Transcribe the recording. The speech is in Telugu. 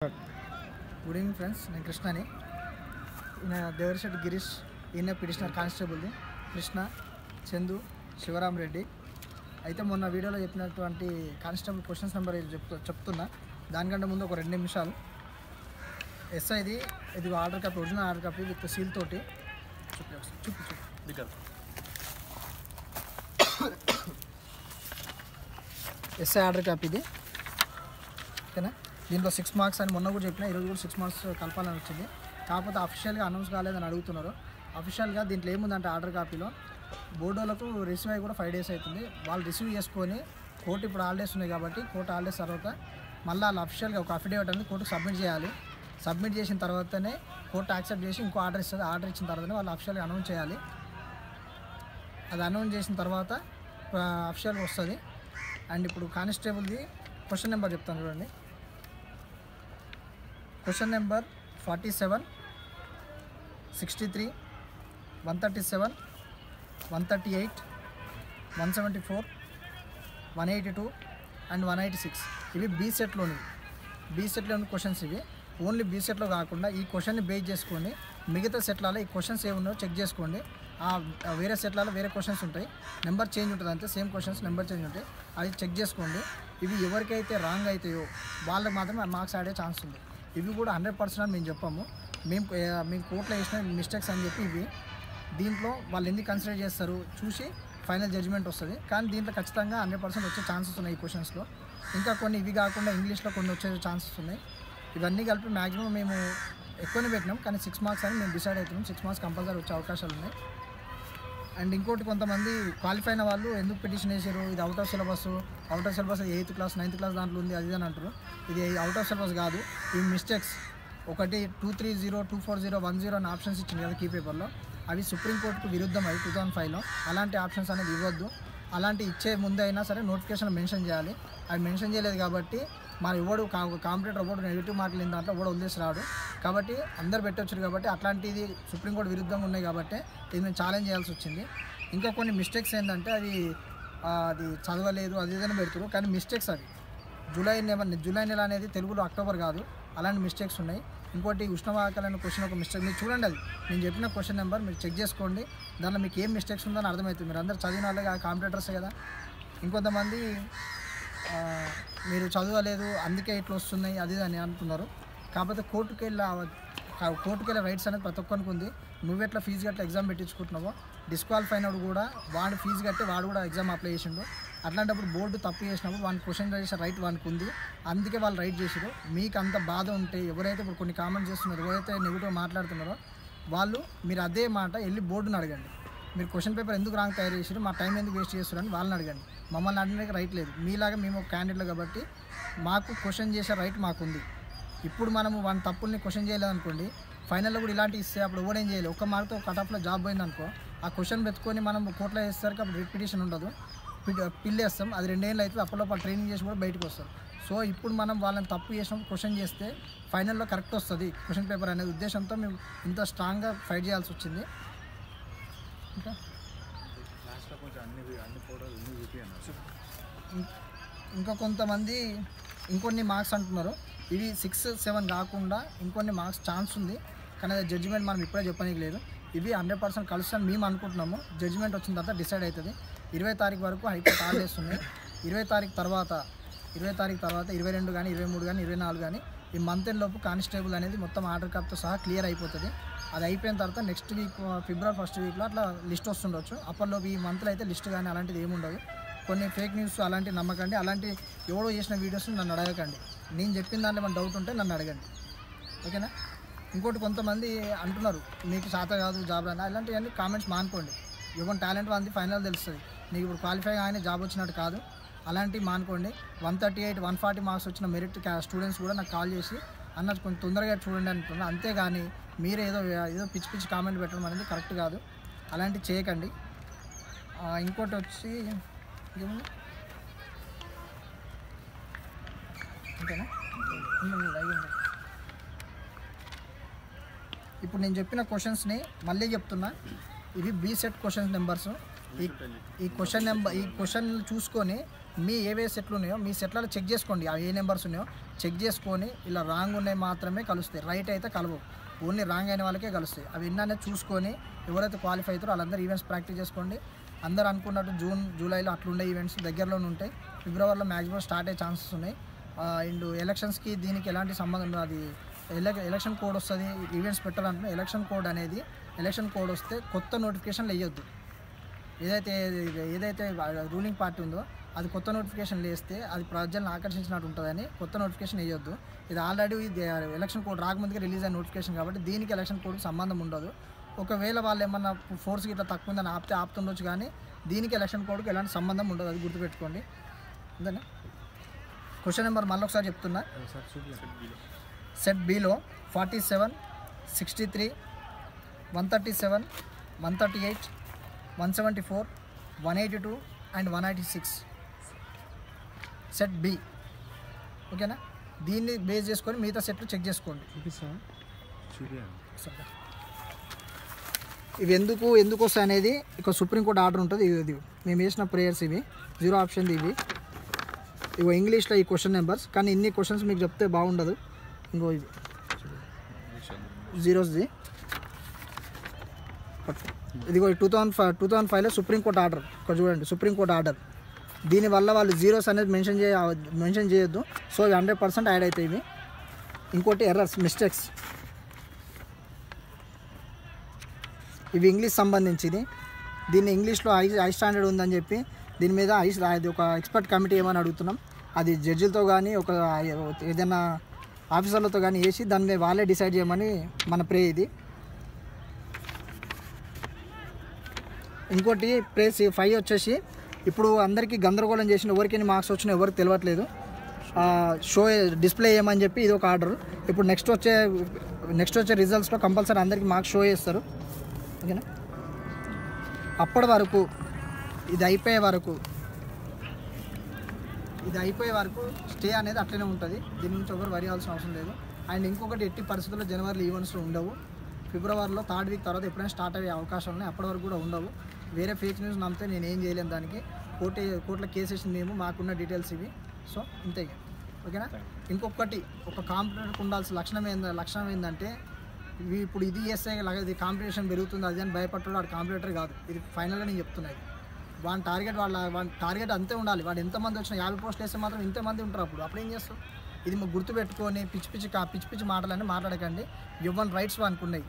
గుడ్ ఈవినింగ్ ఫ్రెండ్స్, నేను కృష్ణని. ఈయన దేవరిశెట్టి గిరీష్, ఈయన పిటిషనర్ కానిస్టేబుల్ది. కృష్ణ, చందు, శివరామ్ రెడ్డి. అయితే మొన్న వీడియోలో చెప్పినటువంటి కానిస్టేబుల్ క్వశ్చన్స్ నెంబర్ చెప్తున్నా. దానికంటే ముందు ఒక 2 నిమిషాలు. ఎస్ఐది ఇది order copy, original order copy with seal తోటి చూపి. ఎస్ఐ ఆర్డర్ కాపీ ఇది, ఓకేనా? దీంట్లో 6 మార్క్స్ అని మొన్న కూడా చెప్పిన, ఈరోజు కూడా 6 మార్క్స్ కలపాలని వచ్చింది. కాకపోతే అఫీషియల్గా అనౌన్స్ కాలేదని అడుగుతున్నారు. అఫీషియల్గా దీంట్లో ఏముందంటే ఆర్డర్ కాపీలో బోర్డోలకు రిసీవ్ అయ్యి కూడా 5 days అవుతుంది. వాళ్ళు రిసీవ్ చేసుకొని కోర్టు ఇప్పుడు హాలిడేస్ ఉన్నాయి కాబట్టి కోర్టు హాలిడేస్ తర్వాత మళ్ళీ వాళ్ళు అఫీషియల్గా ఒక అఫిడేవిట్ అనేది కోర్టుకు సబ్మిట్ చేయాలి. సబ్మిట్ చేసిన తర్వాతనే కోర్టు యాక్సెప్ట్ చేసి ఇంకో ఆర్డర్ ఇస్తుంది. ఆర్డర్ ఇచ్చిన తర్వాతనే వాళ్ళు అఫీషియల్గా అనౌన్స్ చేయాలి. అది అనౌన్స్ చేసిన తర్వాత అఫీషియల్గా వస్తుంది. అండ్ ఇప్పుడు కానిస్టేబుల్ది క్వశ్చన్ నెంబర్ చెప్తాను చూడండి. Question number 47, 63, 137, 138, 174, 182 and 186. ఇవి బీ సెట్లోని క్వశ్చన్స్. ఇవి ఓన్లీ బీ సెట్లో కాకుండా ఈ క్వశ్చన్ని బేస్ చేసుకోండి. మిగతా సెట్లలో ఈ క్వశ్చన్స్ ఏమున్నాయో చెక్ చేసుకోండి. వేరే సెట్లలో వేరే క్వశ్చన్స్ ఉంటాయి, నెంబర్ చేంజ్ ఉంటుంది, అంతే. సేమ్ క్వశ్చన్స్ నెంబర్ చేంజ్ ఉంటాయి, అది చెక్ చేసుకోండి. ఇవి ఎవరికైతే రాంగ్ అవుతాయో వాళ్ళకి మాత్రమే మార్క్స్ ఆడే ఛాన్స్ ఉంది. ఇవి కూడా 100% అని మేము చెప్పాము. మేము కోర్టులో వేసిన మిస్టేక్స్ అని చెప్పి ఇవి. దీంట్లో వాళ్ళు ఎందుకు కన్సిడర్ చేస్తారు చూసి ఫైనల్ జడ్జిమెంట్ వస్తుంది. కానీ దీంట్లో ఖచ్చితంగా 100% వచ్చే ఛాన్సెస్ ఉన్నాయి ఈ క్వశ్చన్స్లో. ఇంకా కొన్ని ఇవి కాకుండా ఇంగ్లీష్లో కొన్ని వచ్చే ఛాన్సెస్ ఉన్నాయి. ఇవన్నీ కలిపి మ్యాక్సిమం మేము ఎక్కువనే పెట్టినాం, కానీ 6 మార్క్స్ అని మేము డిసైడ్ అవుతున్నాం. 6 మార్క్స్ కంపల్సరీ వచ్చే అవకాశాలు ఉన్నాయి. అండ్ ఇంకోటి, కొంతమంది క్వాలిఫై అయిన వాళ్ళు ఎందుకు పిటిషన్ వేసారు, ఇది out of syllabus 8th class 9th class దాంట్లో ఉంది అది అని అంటారు. ఇది అవుట్ ఆఫ్ సిలబస్ కాదు. ఈ మిస్టేక్స్ 1, 230, 240, 10 అని ఆప్షన్స్ ఇచ్చింది కదా కీ పేపర్లో, అవి సుప్రీంకోర్టుకు విరుద్ధం. అవి 2005లో అలాంటి ఆప్షన్స్ అనేది ఇవ్వద్దు. అలాంటి ఇచ్చే ముందు అయినా సరే నోటిఫికేషన్ మెన్షన్ చేయాలి. అవి మెన్షన్ చేయలేదు కాబట్టి మరి ఎవడు కాంపిటేటర్ ఎవడు నెగిటివ్ మార్కులు లేని దాంట్లో ఎవడు వదిలేసి రాడు. కాబట్టి అందరు పెట్టొచ్చారు కాబట్టి అట్లాంటిది సుప్రీంకోర్టు విరుద్ధంగా ఉన్నాయి కాబట్టి ఇది మేము ఛాలెంజ్ చేయాల్సి వచ్చింది. ఇంకా కొన్ని మిస్టేక్స్ ఏంటంటే అది చదవలేదు అది ఏదైనా పెడతారు, కానీ మిస్టేక్స్ అవి జూలై నెల అనేది తెలుగులో అక్టోబర్ కాదు. అలాంటి మిస్టేక్స్ ఉన్నాయి. ఇంకోటి ఉష్ణవాహకాలైన క్వశ్చన్ ఒక మిస్టేక్, మీరు చూడండి, అది నేను చెప్పిన క్వశ్చన్ నెంబర్ మీరు చెక్ చేసుకోండి. దాంట్లో మీకు ఏం మిస్టేక్స్ ఉందో అని అర్థమవుతుంది. మీరు అందరు చదివిన వాళ్ళే కాంపిటేటర్సే కదా. ఇంకొంతమంది మీరు చదవలేదు అందుకే ఇట్లా వస్తున్నాయి అది అని అంటున్నారు. కాకపోతే కోర్టుకు వెళ్ళే రైట్స్ అనేది ప్రతి ఒక్కరికి ఉంది. నువ్వెట్లా ఫీజు కట్టి ఎగ్జామ్ పెట్టించుకుంటున్నావో, డిస్క్వాలిఫై అయినప్పుడు కూడా వాడు ఫీజు కట్టి వాడు కూడా ఎగ్జామ్ అప్లై చేసిండు. అట్లాంటప్పుడు బోర్డు తప్పు చేసినప్పుడు వాడిని క్వశ్చన్ చేసే రైట్ వానికి ఉంది. అందుకే వాళ్ళు రైట్ చేసారు. మీకు అంత బాధ ఉంటే ఎవరైతే ఇప్పుడు కొన్ని కామెంట్ చేస్తున్నారో, ఎవరైతే నెగిటివ్ మాట్లాడుతున్నారో వాళ్ళు మీరు అదే మాట వెళ్ళి బోర్డుని అడగండి. మీరు క్వశ్చన్ పేపర్ ఎందుకు రాంగ్ తయారు చేసారు, మా టైం ఎందుకు వేస్ట్ చేస్తారని వాళ్ళని అడగండి. మమ్మల్ని అడగడానికి రైట్ లేదు. మీలాగా మేము క్యాండిడేట్లు కాబట్టి మాకు క్వశ్చన్ చేసే రైట్ మాకుంది. ఇప్పుడు మనము వాని తప్పుల్ని క్వశ్చన్ చేయలేదనుకోండి, ఫైనల్లో కూడా ఇలాంటి ఇస్తే అప్పుడు ఎవడేం చేయలేదు. ఒక్క మార్క్తో కటాఫ్లో జాబ్ పోయిందనుకో, ఆ క్వశ్చన్ పెట్టుకొని మనం కోర్టులో వేసేసరికి అప్పుడు రిపిటిషన్ ఉండదు, పిల్లేస్తాం. అది 2 ఏళ్ళు అవుతుంది. అప్పటిలోపు ట్రైనింగ్ చేసి కూడా బయటకు వస్తారు. సో ఇప్పుడు మనం వాళ్ళని తప్పు చేసినప్పుడు క్వశ్చన్ చేస్తే ఫైనల్లో కరెక్ట్ వస్తుంది క్వశ్చన్ పేపర్ అనేది ఉద్దేశంతో మేము ఇంత స్ట్రాంగ్గా ఫైట్ చేయాల్సి వచ్చింది. ఇంకా కొంతమంది ఇంకొన్ని మార్క్స్ అంటున్నారు. ఇవి 6, 7 కాకుండా ఇంకొన్ని మార్క్స్ ఛాన్స్ ఉంది, కానీ అది జడ్జిమెంట్ మనం ఇప్పుడే చెప్పడానికి లేదు. ఇవి 100% కలుస్తాను మేము అనుకుంటున్నాము. జడ్జిమెంట్ వచ్చిన తర్వాత డిసైడ్ అవుతుంది. 20 తారీఖు వరకు హైకోర్టు హాలిడేస్ ఉన్నాయి. 20 తారీఖు తర్వాత 22 కానీ 23 కానీ 24 కానీ ఈ మంత్ ఎండ్ లోపు కానిస్టేబుల్ అనేది మొత్తం ఆర్డర్ కాప్తో సహా క్లియర్ అయిపోతుంది. అది అయిపోయిన తర్వాత నెక్స్ట్ వీక్ ఫిబ్రవరి 1st వీక్లో అట్లా లిస్ట్ వస్తుండొచ్చు. అప్పట్లోపు ఈ మంత్లో అయితే లిస్ట్ కానీ అలాంటిది ఏముండదు. కొన్ని ఫేక్ న్యూస్ అలాంటివి నమ్మకండి. అలాంటి ఎవడో చేసిన వీడియోస్ నన్ను అడగకండి. నేను చెప్పిన దాంట్లో ఏమైనా డౌట్ ఉంటే నన్ను అడగండి, ఓకేనా? ఇంకోటి, కొంతమంది అంటున్నారు మీకు శాత కాదు జాబ్ అని, అలాంటివన్నీ కామెంట్స్ మానుకోండి. ఎవరి టాలెంట్ అంది ఫైనల్ తెలుస్తుంది. నీకు ఇప్పుడు క్వాలిఫై కానీ జాబ్ వచ్చినట్టు కాదు. అలాంటివి మానుకోండి. 138, 140 మార్క్స్ వచ్చిన మెరిట్ స్టూడెంట్స్ కూడా నాకు కాల్ చేసి అన్నది కొంచెం తొందరగా చూడండి అంటున్నారు. అంతేగాని మీరు ఏదో పిచ్చి కామెంట్ పెట్టడం అనేది కరెక్ట్ కాదు. అలాంటివి చేయకండి. ఇంకోటి వచ్చి అంతేనా, ఇప్పుడు నేను చెప్పిన క్వశ్చన్స్ని మళ్ళీ చెప్తున్నా. ఇవి బీ సెట్ క్వశ్చన్స్ నెంబర్స్. ఈ క్వశ్చన్ చూసుకొని మీ ఏవే సెట్లు ఉన్నాయో మీ సెట్లలో చెక్ చేసుకోండి, ఏ నెంబర్స్ ఉన్నాయో చెక్ చేసుకొని ఇలా రాంగ్ ఉన్నాయి మాత్రమే కలుస్తాయి, రైట్ అయితే కలవవు. ఓన్లీ రాంగ్ అయిన వాళ్ళకే కలుస్తాయి. అవి ఎన్నైనా చూసుకొని ఎవరైతే క్వాలిఫై అవుతారో వాళ్ళందరూ ఈవెంట్స్ ప్రాక్టీస్ చేసుకోండి. అందరూ అనుకున్నట్టు జూన్ జూలైలో అట్లుండే ఈవెంట్స్ దగ్గరలోనే ఉంటాయి. ఫిబ్రవరిలో మ్యాక్సిమం స్టార్ట్ అయ్యే ఛాన్సెస్ ఉన్నాయి. అండ్ ఎలక్షన్స్కి దీనికి ఎలాంటి సంబంధం ఉండదు. అది ఎలక్షన్ కోడ్ వస్తుంది. ఈవెంట్స్ పెట్టాలంటే ఎలక్షన్ కోడ్ వస్తే కొత్త నోటిఫికేషన్లు వేయొద్దు. ఏదైతే రూలింగ్ పార్టీ ఉందో అది కొత్త నోటిఫికేషన్ వేస్తే అది ప్రజలను ఆకర్షించినట్టు ఉంటుందని కొత్త నోటిఫికేషన్ వేయొద్దు. ఇది ఆల్రెడీ ఎలక్షన్ కోడ్ రాకముందుకే రిలీజ్ అయిన నోటిఫికేషన్ కాబట్టి దీనికి ఎలక్షన్ కోడ్కి సంబంధం ఉండదు. ఒకవేళ వాళ్ళు ఏమన్నా ఫోర్స్కి ఇట్లా తక్కువ ఉందని ఆపుతుండొచ్చు, కానీ దీనికి ఎలక్షన్ కోడ్కి ఎలాంటి సంబంధం ఉండదు. అది గుర్తుపెట్టుకోండి. అంతేనా? క్వశ్చన్ నెంబర్ మళ్ళీ ఒకసారి చెప్తున్నా. Set below 47, 63, 137, 138, 174, 182 and 186 set B. ఓకేనా? దీన్ని బేస్ చేసుకొని మిగతా సెట్లు చెక్ చేసుకోండి. ఇవి ఎందుకు వస్తాయి అనేది ఇక సుప్రీంకోర్టు ఆర్డర్ ఉంటుంది. ఇది మేము వేసిన ప్రేయర్స్, ఇవి 0 ఆప్షన్ ఇవి. ఇగో ఇంగ్లీష్లో ఈ క్వశ్చన్ నెంబర్స్, కానీ ఇన్ని క్వశ్చన్స్ మీకు చెప్తే బాగుండదు. ఇంకో ఇది 0ది ఇదిగో 2005లో సుప్రీంకోర్టు ఆర్డర్. ఇక్కడ చూడండి, సుప్రీంకోర్టు ఆర్డర్. దీనివల్ల వాళ్ళు జీరోస్ అనేది మెన్షన్ చేయొద్దు. సో 100% యాడ్ అవుతాయి ఇవి. ఇంకోటి ఎర్రర్స్, మిస్టేక్స్, ఇవి ఇంగ్లీష్ సంబంధించింది. దీన్ని ఇంగ్లీష్లో హై స్టాండర్డ్ ఉందని చెప్పి దీని మీద అది ఒక ఎక్స్పర్ట్ కమిటీ ఏమని అడుగుతున్నాం. అది జడ్జిలతో కానీ ఒక ఏదైనా ఆఫీసర్లతో కానీ వేసి దాన్ని వాళ్ళే డిసైడ్ చేయమని మన ప్రే ఇది. ఇంకోటి ప్రేస్ 5 వచ్చేసి ఇప్పుడు అందరికీ గందరగోళం చేసిన ఎవరికి ఎన్ని మార్క్స్ వచ్చినా ఎవరికి తెలియట్లేదు. షో డిస్ప్లే చేయమని చెప్పి ఇది ఒక ఆర్డర్. ఇప్పుడు నెక్స్ట్ వచ్చే రిజల్ట్స్లో కంపల్సరీ అందరికీ మార్క్స్ షో చేస్తారు. ఓకేనా? అప్పటి వరకు ఇది అయిపోయే వరకు స్టే అనేది అట్లనే ఉంటుంది. దీని నుంచి ఎవరు వరి అవ్వాల్సిన అవసరం లేదు. అండ్ ఇంకొకటి, ఎట్టి పరిస్థితుల్లో జనవరిలో ఈవెంట్స్ ఉండవు. ఫిబ్రవరిలో 3rd వీక్ తర్వాత ఎప్పుడైనా స్టార్ట్ అయ్యే అవకాశాలు ఉన్నాయి. అప్పటి వరకు కూడా ఉండవు. వేరే ఫేక్ న్యూస్ నమ్మితే నేను ఏం చేయలేను. దానికి కోర్టులో కేసు వేసింది మేము, మాకున్న డీటెయిల్స్ ఇవి. సో ఇంతే. ఓకేనా? ఇంకొకటి, ఒక కాంపిటేటర్కి ఉండాల్సిన లక్షణం ఏంటంటే ఇప్పుడు ఇది చేస్తే ఇది కాంపిటీషన్ పెరుగుతుంది అది అని భయపడ్డాడు. వాడు కాంపిటేటర్ కాదు. ఇది ఫైనల్గా నేను చెప్తున్నాను. వాడి టార్గెట్ అంతే ఉండాలి. వాడు ఎంతమంది వచ్చినా 50 పోస్టులు వేస్తే మాత్రం ఇంతమంది ఉంటారు. అప్పుడు ఏం చేస్తావు? ఇది గుర్తుపెట్టుకొని పిచ్చి పిచ్చి మాటలన్నీ మాట్లాడకండి. ఎవరి రైట్స్ వానికి ఉన్నాయి.